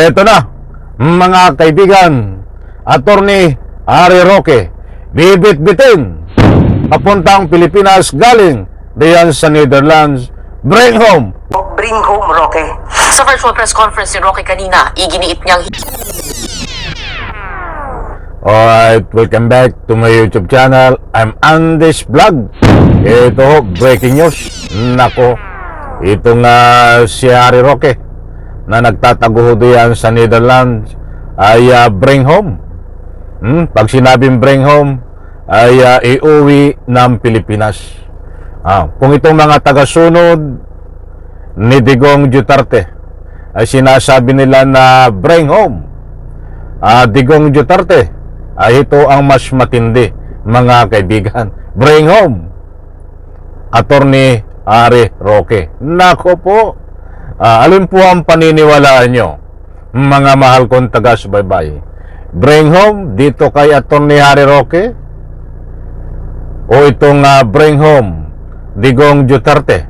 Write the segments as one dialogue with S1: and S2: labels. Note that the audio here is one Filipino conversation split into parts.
S1: Eto na, mga kaibigan, Attorney Harry Roque, bibit-bitin papuntang Pilipinas galing diyan sa Netherlands. Bring home!
S2: Bring home, Roque. Sa virtual press conference ni Roque kanina, iginiit niyang...
S1: Alright, welcome back to my YouTube channel. I'm Andes Vlog. Ito, breaking news. Nako, ito nga si Harry Roque na nagtatago diyan sa Netherlands ay bring home. Pag sinabing bring home ay iuwi ng Pilipinas. Kung itong mga tagasunod ni Digong Duterte ay sinasabi nila na bring home Digong Duterte, ay ito ang mas matindi, mga kaibigan. Bring home Attorney Harry Roque. Nako po, alin po ang paniniwalaan nyo, mga mahal kong taga-subaybay? Bring home dito kay Attorney Harry Roque o itong bring home Digong Duterte?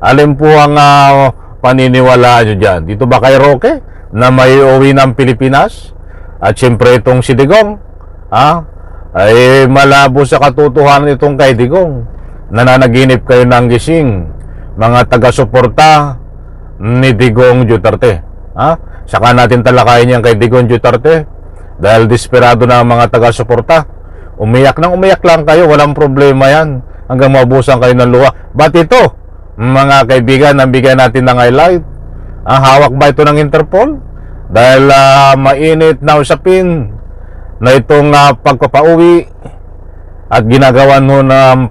S1: Alin po ang paniniwalaan nyo dyan? Dito ba kay Roque na may uwi ng Pilipinas? At siyempre itong si Digong, ay malabo sa katotohanan itong kay Digong. Nananaginip kayo ng gising, mga taga-suporta ni Digong Duterte. Saka natin talakayin yan kay Digong Duterte dahil desperado na ang mga taga-suporta. Umiyak lang kayo, walang problema yan hanggang mabusan kayo ng luha. Ba't ito, mga kaibigan, nabigyan natin ng highlight? Hawak ba ito ng Interpol? Dahil mainit na usapin na itong pagpapauwi at ginawa ng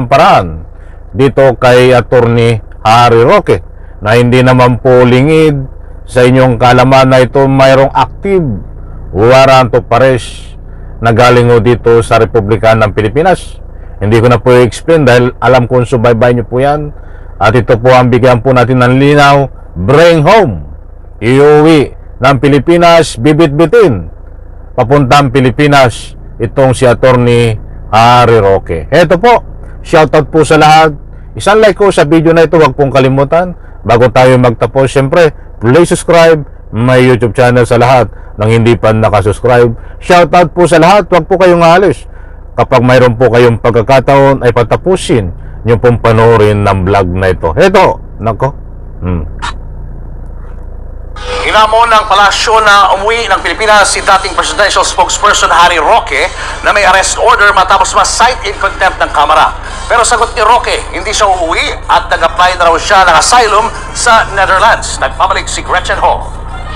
S1: paraan dito kay Attorney Harry Roque na hindi naman po lingid sa inyong kalaman na ito mayroong active warrant of arrest na galing dito sa Republika ng Pilipinas. Hindi ko na po i-explain dahil alam kong subaybay nyo po yan. At ito po ang bigyan po natin ng linaw. Bring home, iuwi ng Pilipinas, bibit-bitin papuntang Pilipinas itong si Attorney Harry Roque. Eto po, shoutout po sa lahat. Isang like ko sa video na ito, huwag pong kalimutan. Bago tayo magtapos, syempre, please subscribe my YouTube channel sa lahat ng hindi pa nakasubscribe. Shoutout po sa lahat, huwag po kayong alis. Kapag mayroon po kayong pagkakataon ay patapusin nyo pong panoorin ng vlog na ito. Eto, nako.
S3: Hinamon ng palasyo na umuwi ng Pilipinas si dating presidential spokesperson Harry Roque na may arrest order matapos ma-cite in contempt ng Kamara. Pero sagot ni Roque, hindi siya uuwi at nag-apply na raw siya ng asylum sa Netherlands. Nagpabalik si Gretchen Ho.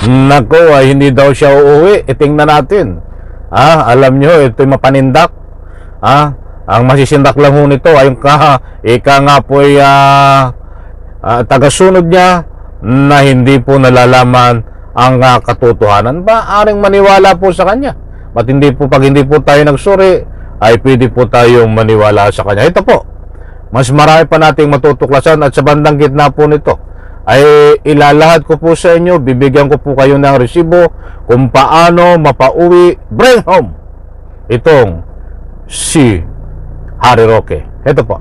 S1: Nako, ay hindi daw siya uuwi. Tingnan natin. Alam nyo, ito'y mapanindak. Ang masisindak lang ho nito ay ika nga po ay tagasunod niya na hindi po nalalaman ang katotohanan. Aring maniwala po sa kanya. Ba't hindi po, pag hindi po tayo nagsuri, ay pwede po tayong maniwala sa kanya. Ito po, mas marami pa nating matutuklasan at sa bandang gitna po nito ay ilalahad ko po sa inyo, bibigyan ko po kayo ng resibo kung paano mapauwi, bring home itong si Harry Roque. Ito po.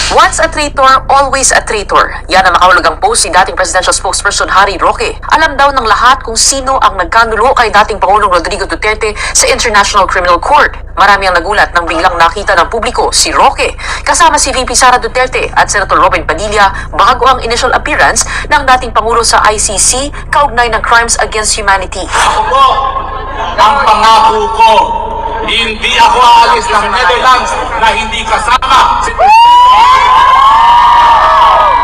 S2: Once a traitor, always a traitor. Yan ang makahulugang post si dating presidential spokesperson Harry Roque. Alam daw ng lahat kung sino ang nagkanulo kay dating Pangulong Rodrigo Duterte sa International Criminal Court. Marami ang nagulat nang biglang nakita ng publiko si Roque kasama si VP Sara Duterte at Senator Robin Padilla bago ang initial appearance ng dating Pangulo sa ICC kaugnay ng crimes against humanity.
S4: Ako po, ang pangako ko, hindi ako aalis ng Netherlands na hindi kasama si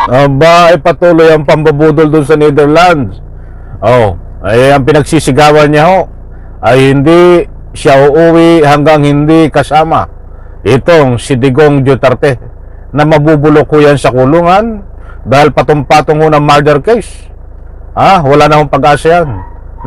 S1: Ay patuloy ang pambubudol doon sa Netherlands. Ay ang pinagsisigawan niya ay hindi siya uuwi hanggang hindi kasama itong si Digong Duterte na mabubulok ko yan sa kulungan dahil patong-patong ng murder case. Wala na akong pag-asa yan,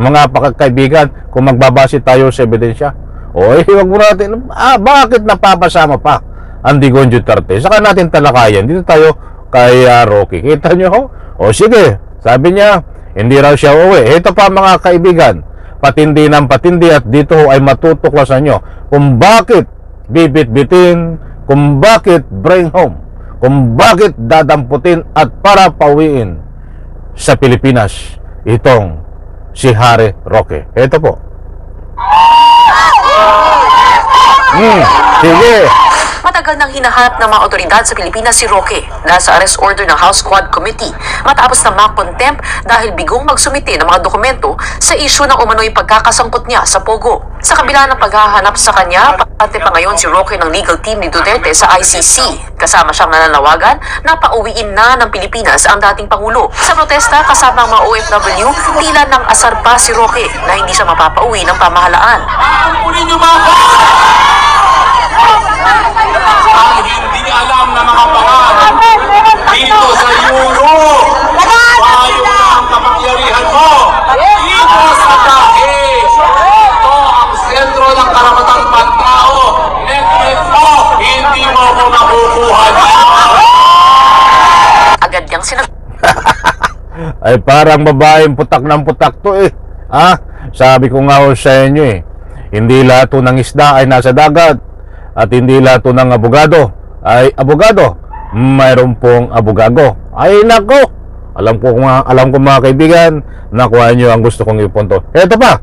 S1: mga pakakaibigan, kung magbabase tayo sa ebidensya. Wag mo natin, bakit napapasama pa ang Digong Duterte? Saka natin talakayan. Dito tayo kay Roque. Kita nyo sige, sabi niya hindi raw siya uuwi. Ito pa mga kaibigan, patindi ng patindi, at dito ay matutuklasan nyo kung bakit bibit-bitin, kung bakit bring home, kung bakit dadamputin at para pauwiin sa Pilipinas itong si Harry Roque. Ito po. Sige.
S2: Matagal nang hinahanap ng mga otoridad sa Pilipinas si Roque dahil sa arrest order ng House Quad Committee matapos na ma-contempt dahil bigong magsumite ng mga dokumento sa isyu ng umano'y pagkakasangkot niya sa Pogo. Sa kabila ng paghahanap sa kanya, pati pa ngayon si Roque ng legal team ni Duterte sa ICC. Kasama siyang nananawagan na pauwiin na ng Pilipinas ang dating Pangulo. Sa protesta kasama ang mga OFW, tila ng asar pa si Roque na hindi siya mapapauwi ng pamahalaan.
S4: Kunin niyo ba ako? Ang hindi alam na mga pangalan dito sa Europe, payo na ang kapangyarihan mo. Dito sa dahig, ito ang sentro ng karapatang pantao. Net mo, hindi mo ko makukuha dito.
S2: Agad niyang sinagot.
S1: Ay parang babaeng putak ng putak to eh. Sabi ko nga ho sa inyo eh. Hindi lahat to ng isda ay nasa dagat. At hindi lahat to ng abogado ay abogado. Mayroon pong abogado. Ay nako. Alam ko mga kaibigan, nakuha nyo ang gusto kong ipunto. Eto pa.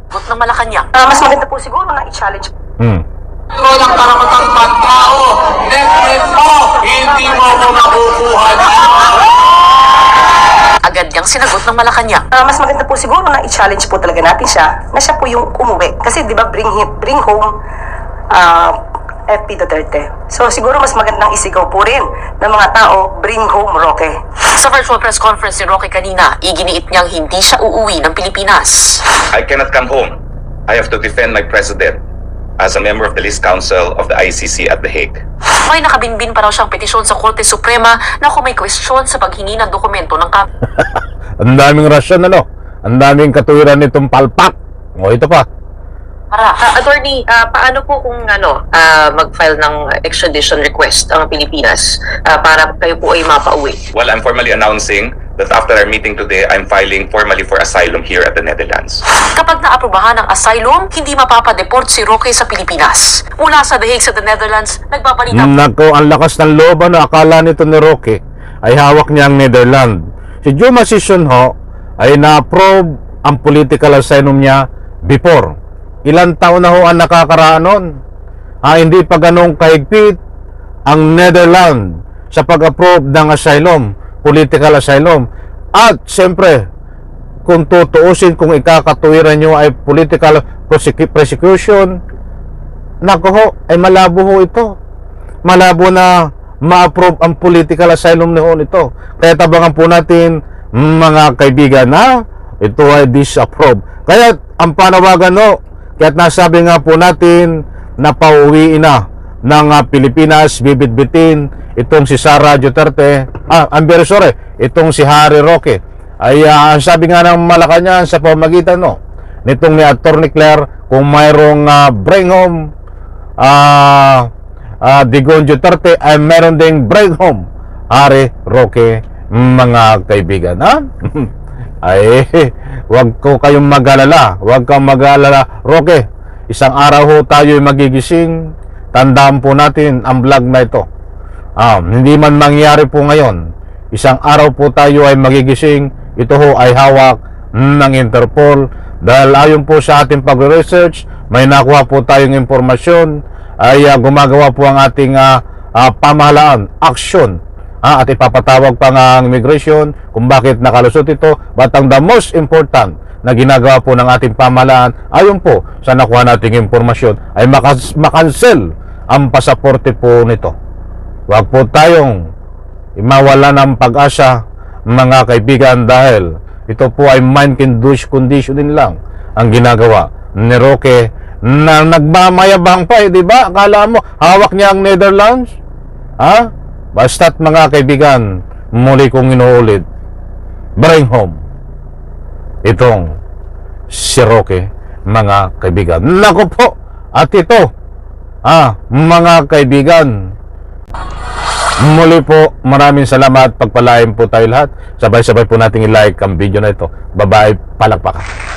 S2: Sagot ng Malacanang.
S5: Mas maganda po siguro na i-challenge
S4: Sentro ng karapatang pantao. Net mo, hindi mo ko makukuha dito.
S2: Agad niyang sinagot ng Malacanang.
S5: mas maganda po siguro na i-challenge po talaga natin siya na siya po yung umuwi. Kasi di ba bring home FP Duterte. So siguro mas magandang isigaw po rin ng mga tao, bring home Roque.
S2: Sa virtual press conference ni Roque kanina, iginiit niyang hindi siya uuwi ng Pilipinas.
S6: I cannot come home. I have to defend my president as a member of the list council of the ICC at The Hague.
S2: May nakabinbin pa raw siyang petisyon sa Korte Suprema na kung may kwestiyon sa paghingi ng dokumento ng
S1: Ang daming rasyon Ang daming katuwiran nitong palpak. O ito pa.
S2: Attorney, paano po kung mag-file ng extradition request ang Pilipinas para kayo po ay mapauwi?
S6: Well, I'm formally announcing that after our meeting today, I'm filing formally for asylum here at the Netherlands.
S2: Kapag naaprubahan ng asylum, hindi mapapadeport si Roque sa Pilipinas. Mula sa The Hague sa the Netherlands, nagbabalita
S1: Nako, ang lakas ng loob akala nito ni Roque ay hawak niya ang Netherlands. Si Juma Sison ho ay na-approve ang political asylum niya before. Ilang taon na ho ang nakakaraan nun. Hindi pa ganong kahigpit ang Netherlands sa pag-approve ng asylum, political asylum. At siyempre, kung tutuusin, kung ikakatuwiran nyo ay political persecution, nako ho, ay malabo ho ito. Malabo na ma-approve ang political asylum na ho nito. Kaya tabangan po natin, mga kaibigan, na ito ay disapprove. Kaya ang panawagan ho, kaya't nasabi nga po natin na pauwiin na ng Pilipinas, bibitbitin itong si Sara Duterte, I'm very sorry, itong si Harry Roque. Ay sabi nga ng Malacanang sa pamagitan nitong ni Attorney Claire, kung mayroong bring home Digong Duterte, ay meron ding bring home Harry Roque, mga kaibigan. Ay, wag ko kayong mag-alala. Wag kang mag-alala, Roque. Isang araw ho tayo magigising. Tandaan po natin ang vlog na ito. Hindi man mangyari po ngayon. Isang araw po tayo ay magigising. Ito ho ay hawak ng Interpol. Dahil ayon po sa ating pag-research, may nakuha po tayong impormasyon. Ay gumagawa po ang ating pamahalaan, action. At ipapatawag pa nga ang immigration kung bakit nakalusot ito. But ang the most important na ginagawa po ng ating pamahalaan, ayon po sa nakuha nating impormasyon, ay makancel ang pasaporte po nito. Huwag po tayong mawala ng pag-asa, mga kaibigan, dahil ito po ay mind conditioning lang ang ginagawa ni Roque na nagmamayabang pa di ba? Akala mo hawak niya ang Netherlands? Basta't mga kaibigan, muli kong inuulit, bring home itong si Roque, mga kaibigan. Naku po, at ito, mga kaibigan, muli po, maraming salamat, pagpalain po tayo lahat. Sabay-sabay po nating i-like ang video na ito. Bye-bye, palakpakan.